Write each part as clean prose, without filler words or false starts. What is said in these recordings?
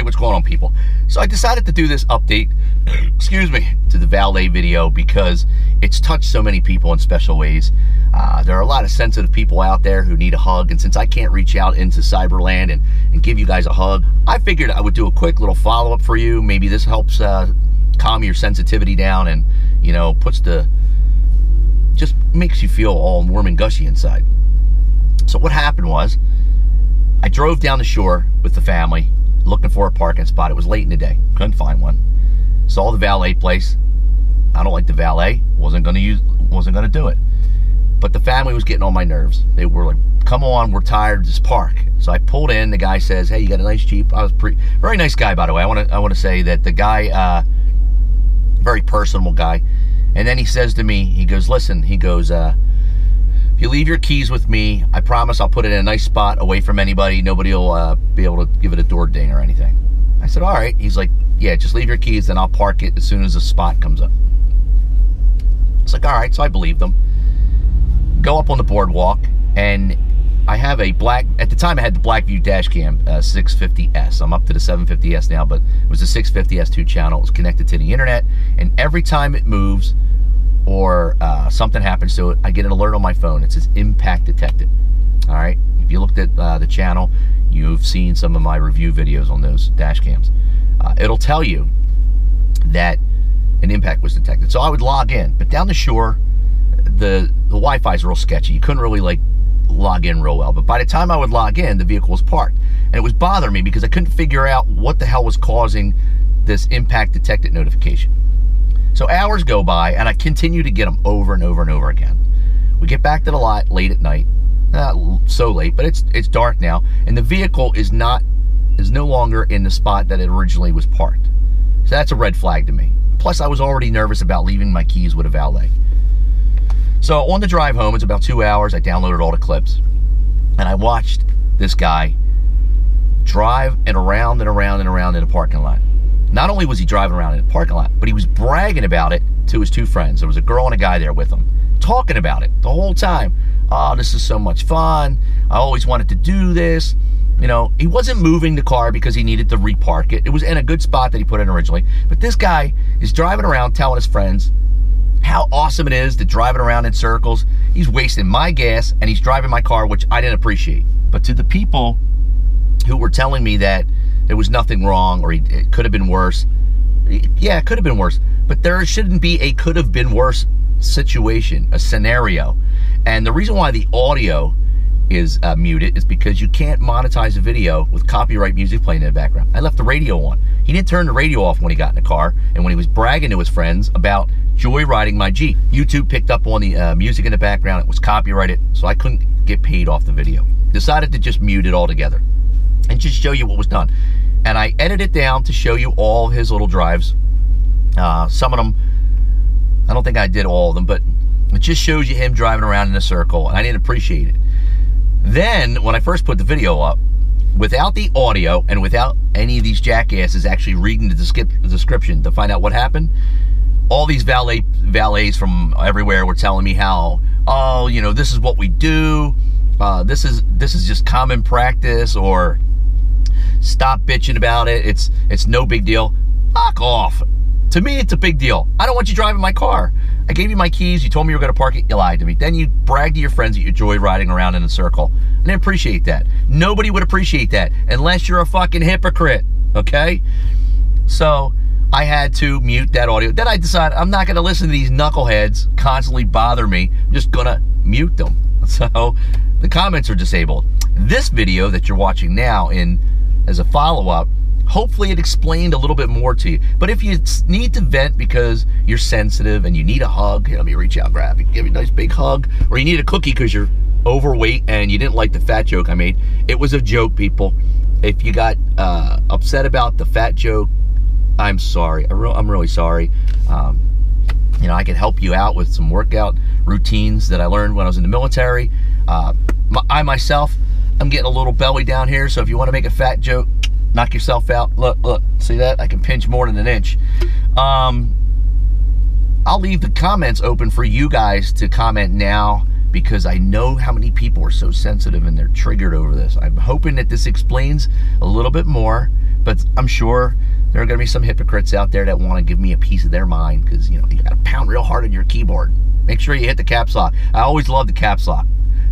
what's going on, people? So I decided to do this update, excuse me, to the Valet video because it's touched so many people in special ways. There are a lot of sensitive people out there who need a hug, and since I can't reach out into Cyberland and give you guys a hug, I figured I would do a quick little follow-up for you. Maybe this helps calm your sensitivity down and, you know, just makes you feel all warm and gushy inside. So what happened was, I drove down the shore with the family, looking for a parking spot. It was late in the day. Couldn't find one. Saw the valet place. I don't like the valet. Wasn't gonna do it. But the family was getting on my nerves. They were like, come on, we're tired, just park. So I pulled in. The guy says, hey, you got a nice Jeep? I was very nice guy, by the way. I want to say that the guy, very personable guy. And then he says to me, he goes, listen, he goes, if you leave your keys with me, I promise I'll put it in a nice spot away from anybody. Nobody will be able to give it a door ding or anything. I said, all right. He's like, yeah, just leave your keys, then I'll park it as soon as a spot comes up. It's like, all right. So I believed him. Go up on the boardwalk, and I have a black, at the time I had the Blackview dash cam 650S. I'm up to the 750S now, but it was a 650S 2-channel. It was connected to the internet, and every time it moves or something happens to it, I get an alert on my phone. It says impact detected. All right. If you looked at the channel, you've seen some of my review videos on those dash cams. It'll tell you that an impact was detected. So I would log in, but down the shore, the Wi-Fi is real sketchy. You couldn't really like log in real well. But by the time I would log in, the vehicle was parked, and it was bothering me because I couldn't figure out what the hell was causing this impact detected notification. So hours go by, and I continue to get them over and over and over again. We get back to the lot late at night. Not so late, but it's dark now, and the vehicle is no longer in the spot that it originally was parked. So that's a red flag to me. Plus, I was already nervous about leaving my keys with a valet. So on the drive home, it's about 2 hours. I downloaded all the clips, and I watched this guy drive and around and around and around in a parking lot. Not only was he driving around in a parking lot, but he was bragging about it to his two friends. There was a girl and a guy there with him, talking about it the whole time. Oh, this is so much fun. I always wanted to do this. You know, he wasn't moving the car because he needed to repark it. It was in a good spot that he put in originally. But this guy is driving around telling his friends how awesome it is to drive it around in circles. He's wasting my gas, and he's driving my car, which I didn't appreciate. But to the people who were telling me that there was nothing wrong, or it could have been worse, yeah, it could have been worse. But there shouldn't be a could have been worse situation, a scenario. And the reason why the audio is muted is because you can't monetize a video with copyright music playing in the background. I left the radio on. He didn't turn the radio off when he got in the car, and when he was bragging to his friends about joyriding my Jeep. YouTube picked up on the music in the background. It was copyrighted, so I couldn't get paid off the video. Decided to just mute it altogether and just show you what was done. And I edited it down to show you all his little drives. Some of them, I don't think I did all of them, but it just shows you him driving around in a circle, and I didn't appreciate it. Then, when I first put the video up, without the audio and without any of these jackasses actually reading the description to find out what happened, all these valets from everywhere were telling me how, oh, you know, this is what we do. This is just common practice, or stop bitching about it. It's no big deal. Fuck off. To me, it's a big deal. I don't want you driving my car. I gave you my keys. You told me you were going to park it. You lied to me. Then you bragged to your friends that you're joyriding around in a circle. I didn't appreciate that. Nobody would appreciate that unless you're a fucking hypocrite, okay? So I had to mute that audio. Then I decided I'm not going to listen to these knuckleheads constantly bother me. I'm just going to mute them. So the comments are disabled. This video that you're watching now as a follow-up, hopefully it explained a little bit more to you. But if you need to vent because you're sensitive and you need a hug, here, let me reach out, grab it, give you a nice big hug, or you need a cookie because you're overweight and you didn't like the fat joke I made. It was a joke, people. If you got upset about the fat joke, I'm sorry. I'm really sorry. You know, I can help you out with some workout routines that I learned when I was in the military. I myself, I'm getting a little belly down here, so if you want to make a fat joke, knock yourself out. Look, see that? I can pinch more than an inch. I'll leave the comments open for you guys to comment now, because I know how many people are so sensitive and they're triggered over this. I'm hoping that this explains a little bit more, But I'm sure there are going to be some hypocrites out there that want to give me a piece of their mind because, you know, you got to pound real hard on your keyboard. Make sure you hit the caps lock. I always love the caps lock.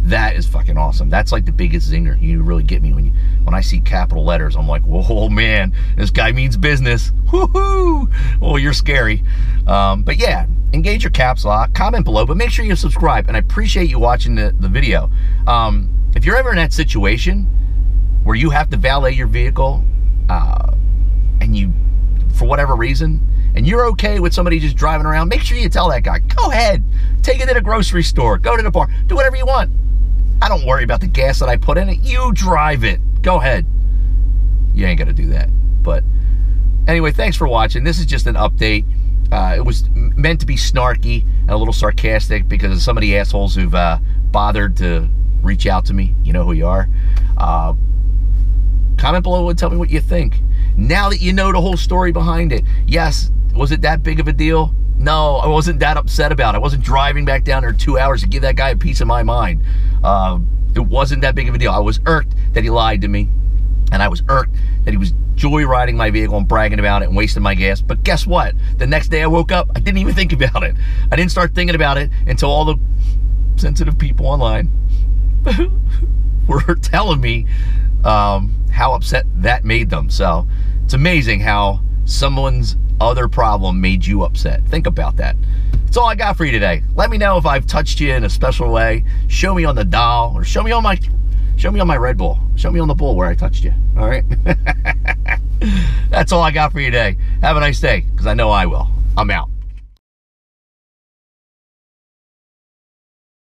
That is fucking awesome. That's like the biggest zinger. You really get me when I see capital letters. I'm like, whoa, man, this guy means business. Woohoo! Oh, you're scary. But yeah, engage your caps lock. Comment below, but make sure you subscribe. And I appreciate you watching the video. If you're ever in that situation where you have to valet your vehicle, and you, for whatever reason, and you're okay with somebody just driving around, make sure you tell that guy, go ahead, take it to the grocery store, go to the bar, do whatever you want. I don't worry about the gas that I put in it. You drive it. Go ahead. You ain't got to do that. But anyway, thanks for watching. This is just an update. It was meant to be snarky and a little sarcastic because of some of the assholes who've bothered to reach out to me. You know who you are. Comment below and tell me what you think. Now that you know the whole story behind it. Yes, was it that big of a deal? No, I wasn't that upset about it. I wasn't driving back down there 2 hours to give that guy a piece of my mind. It wasn't that big of a deal. I was irked that he lied to me. And I was irked that he was joyriding my vehicle and bragging about it and wasting my gas. But guess what? The next day I woke up, I didn't even think about it. I didn't start thinking about it until all the sensitive people online were telling me how upset that made them. So it's amazing how someone's other problem made you upset. Think about that. That's all I got for you today. Let me know if I've touched you in a special way. Show me on the dial, or show me on my Red Bull. Show me on the bull where I touched you. All right. That's all I got for you today. Have a nice day, because I know I will. I'm out.